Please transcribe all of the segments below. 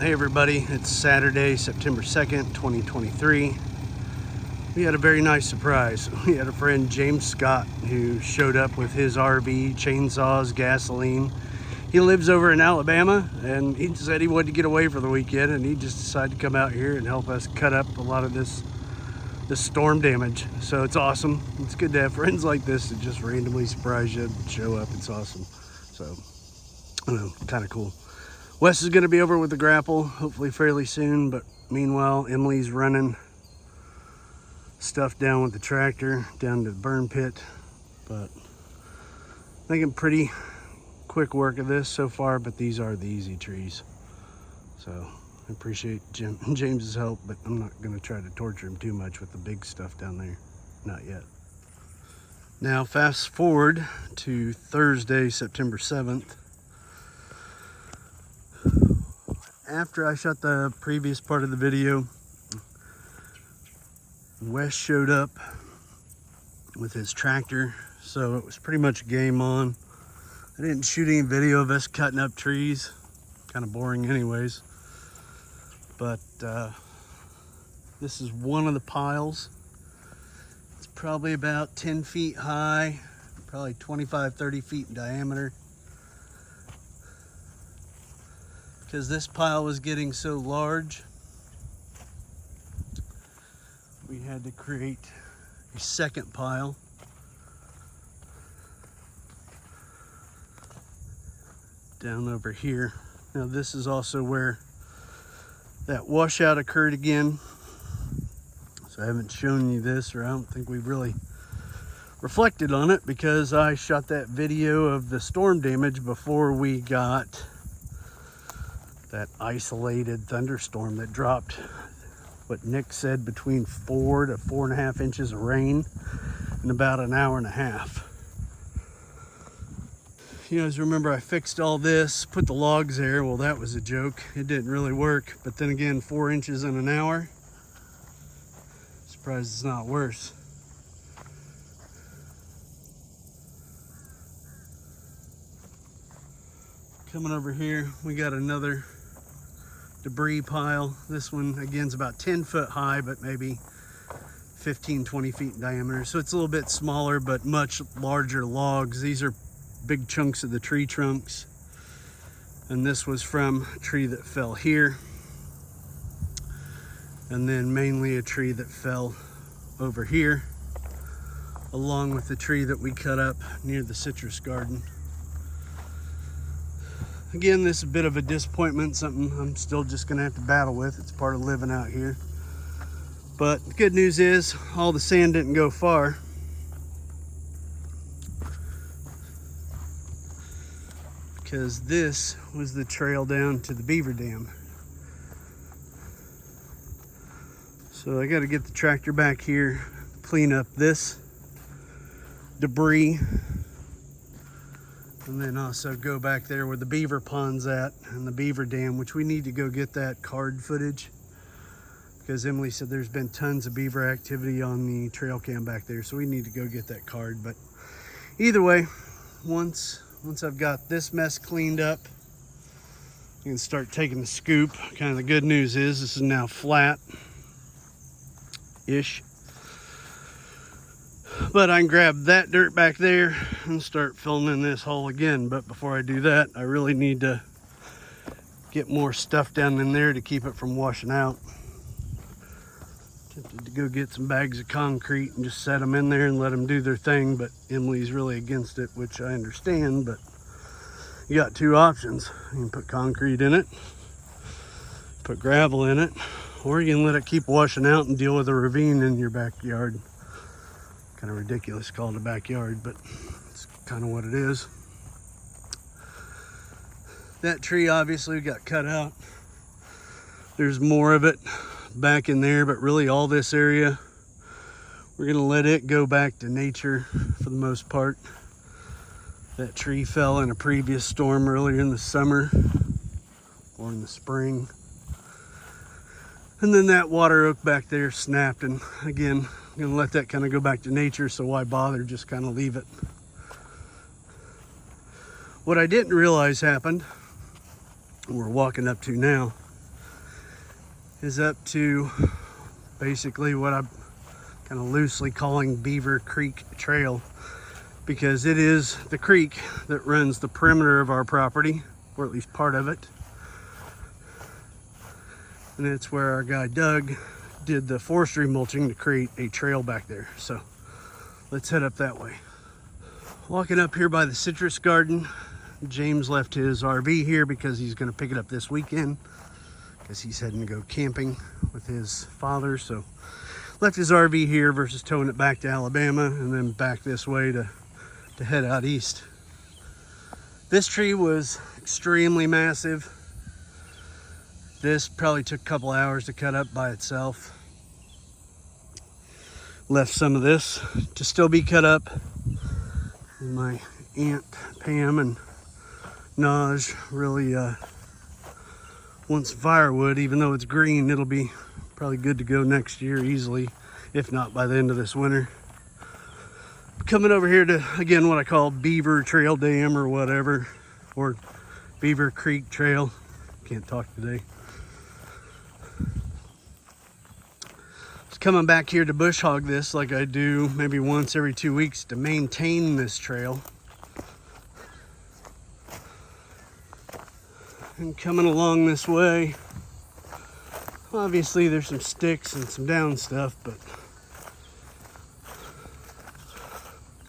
Hey everybody, it's Saturday, September 2nd, 2023. We had a very nice surprise. We had a friend, James Scott, who showed up with his RV, chainsaws, gasoline. He lives over in Alabama, and he said he wanted to get away for the weekend, and he just decided to come out here and help us cut up a lot of this storm damage. So it's awesome. It's good to have friends like this that just randomly surprise you and show up. It's awesome. So, I don't know, kind of cool. Wes is going to be over with the grapple, hopefully fairly soon, but meanwhile, Emily's running stuff down with the tractor, down to the burn pit. But making pretty quick work of this so far, but these are the easy trees. So I appreciate James's help, but I'm not going to try to torture him too much with the big stuff down there. Not yet. Now fast forward to Thursday, September 7th. After I shot the previous part of the video, Wes showed up with his tractor, so it was pretty much game on. I didn't shoot any video of us cutting up trees, kind of boring anyways, but this is one of the piles. It's probably about 10 feet high, probably 25-30 feet in diameter. Because this pile was getting so large, we had to create a second pile. Down over here. Now this is also where that washout occurred again. So I haven't shown you this, or I don't think we've really reflected on it, because I shot that video of the storm damage before we got that isolated thunderstorm that dropped, what Nick said, between 4 to 4.5 inches of rain in about an hour and a half. You guys remember I fixed all this, put the logs there. Well, that was a joke. It didn't really work. But then again, 4 inches in an hour. Surprised it's not worse. Coming over here, we got another debris pile. This one again is about 10 foot high, but maybe 15-20 feet in diameter. So it's a little bit smaller, but much larger logs. These are big chunks of the tree trunks. And this was from a tree that fell here. And then mainly a tree that fell over here, along with the tree that we cut up near the citrus garden. Again, this is a bit of a disappointment, something I'm still just gonna have to battle with. It's part of living out here. But the good news is all the sand didn't go far. Because this was the trail down to the beaver dam. So I gotta get the tractor back here, clean up this debris, and then also go back there where the beaver pond's at and the beaver dam, which we need to go get that card footage, because Emily said there's been tons of beaver activity on the trail cam back there, so we need to go get that card. But either way, once I've got this mess cleaned up, I can start taking the scoop. Kind of the good news is this is now flat-ish. But I can grab that dirt back there and start filling in this hole again. But before I do that, I really need to get more stuff down in there to keep it from washing out. Tempted to go get some bags of concrete and just set them in there and let them do their thing, but Emily's really against it, which I understand. But you got two options. You can put concrete in it, put gravel in it, or you can let it keep washing out and deal with a ravine in your backyard. Kind of ridiculous to call it a backyard, but it's kind of what it is. That tree obviously got cut out. There's more of it back in there, but really all this area, we're gonna let it go back to nature for the most part. That tree fell in a previous storm earlier in the summer or in the spring. And then that water oak back there snapped, and again, I'm gonna let that kind of go back to nature, so why bother, just kind of leave it. What I didn't realize happened, we're walking up to now, is up to basically what I'm kind of loosely calling Beaver Creek Trail, because it is the creek that runs the perimeter of our property, or at least part of it. And it's where our guy Doug did the forestry mulching to create a trail back there. So let's head up that way. Walking up here by the citrus garden. James left his RV here because he's going to pick it up this weekend, because he's heading to go camping with his father. So left his RV here versus towing it back to Alabama and then back this way to head out east. This tree was extremely massive. This probably took a couple hours to cut up by itself. Left some of this to still be cut up. My Aunt Pam and Naj really wants firewood. Even though it's green, it'll be probably good to go next year easily, if not by the end of this winter. Coming over here to, again, what I call Beaver Trail Dam or whatever, or Beaver Creek Trail. Can't talk today. Just coming back here to bush hog this like I do maybe once every 2 weeks to maintain this trail. And coming along this way, obviously there's some sticks and some down stuff, but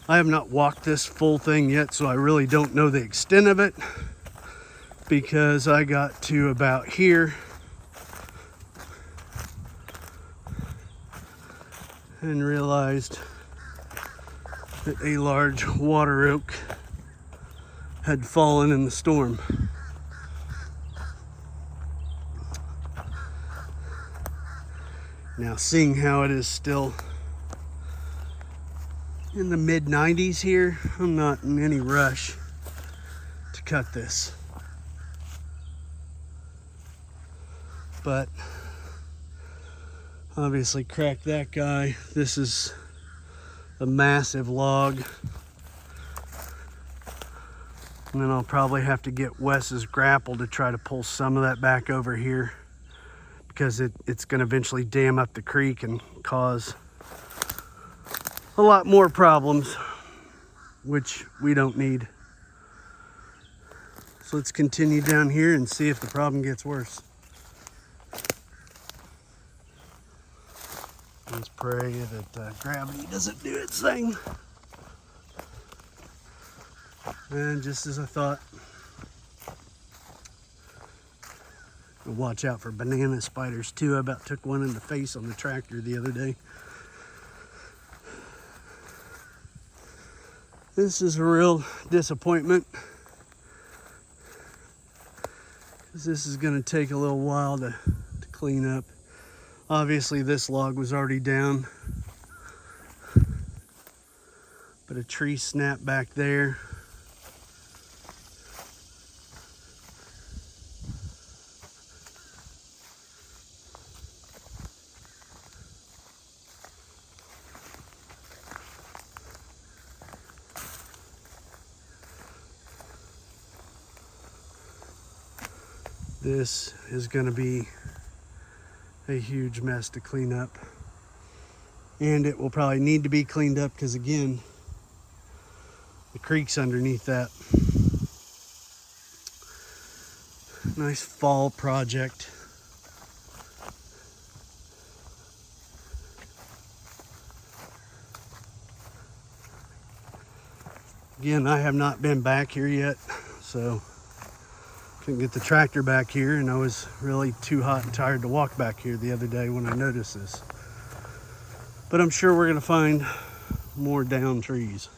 I have not walked this full thing yet, so I really don't know the extent of it, because I got to about here and realized that a large water oak had fallen in the storm. Now, seeing how it is still in the mid 90s here, I'm not in any rush to cut this. But obviously crack that guy. This is a massive log. And then I'll probably have to get Wes's grapple to try to pull some of that back over here, because it's going to eventually dam up the creek and cause a lot more problems, which we don't need. So let's continue down here and see if the problem gets worse. Let's pray that gravity doesn't do its thing. And just as I thought, watch out for banana spiders too. I about took one in the face on the tractor the other day. This is a real disappointment, because this is going to take a little while to clean up. Obviously this log was already down, but a tree snapped back there. This is going to be a huge mess to clean up, and it will probably need to be cleaned up because, again, the creek's underneath that. Nice fall project. Again, I have not been back here yet, so couldn't get the tractor back here, and I was really too hot and tired to walk back here the other day when I noticed this. But I'm sure we're going to find more down trees.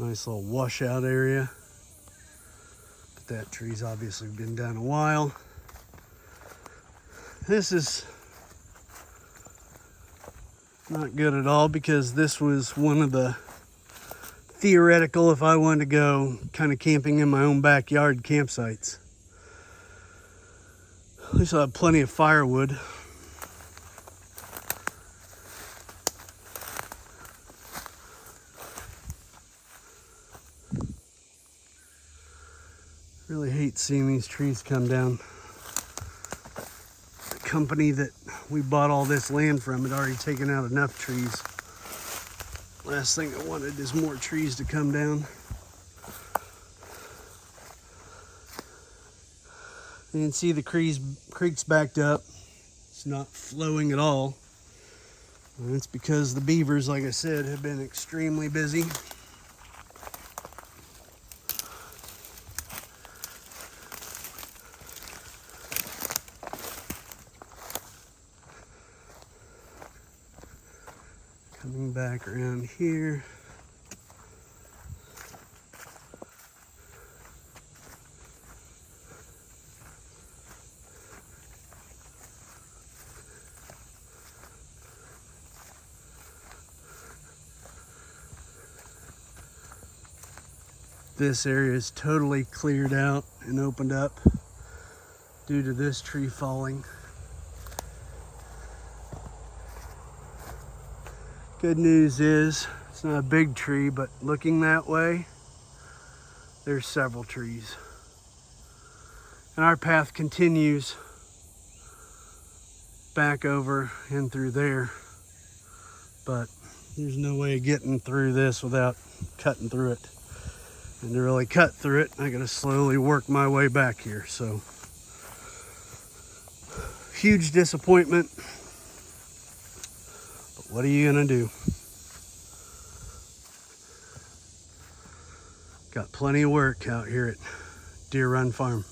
Nice little washout area. That tree's obviously been down a while. This is not good at all, because this was one of the theoretical, if I wanted to go kind of camping in my own backyard, campsites. At least I have plenty of firewood. hate seeing these trees come down. The company that we bought all this land from had already taken out enough trees. Last thing I wanted is more trees to come down. You can see the creek's backed up. It's not flowing at all. And it's because the beavers, like I said, have been extremely busy. Coming back around here. This area is totally cleared out and opened up due to this tree falling. Good news is it's not a big tree, but looking that way, there's several trees. And our path continues back over and through there, but there's no way of getting through this without cutting through it. And to really cut through it, I gotta slowly work my way back here. So, huge disappointment. But what are you gonna do? Got plenty of work out here at Deer Run Farm.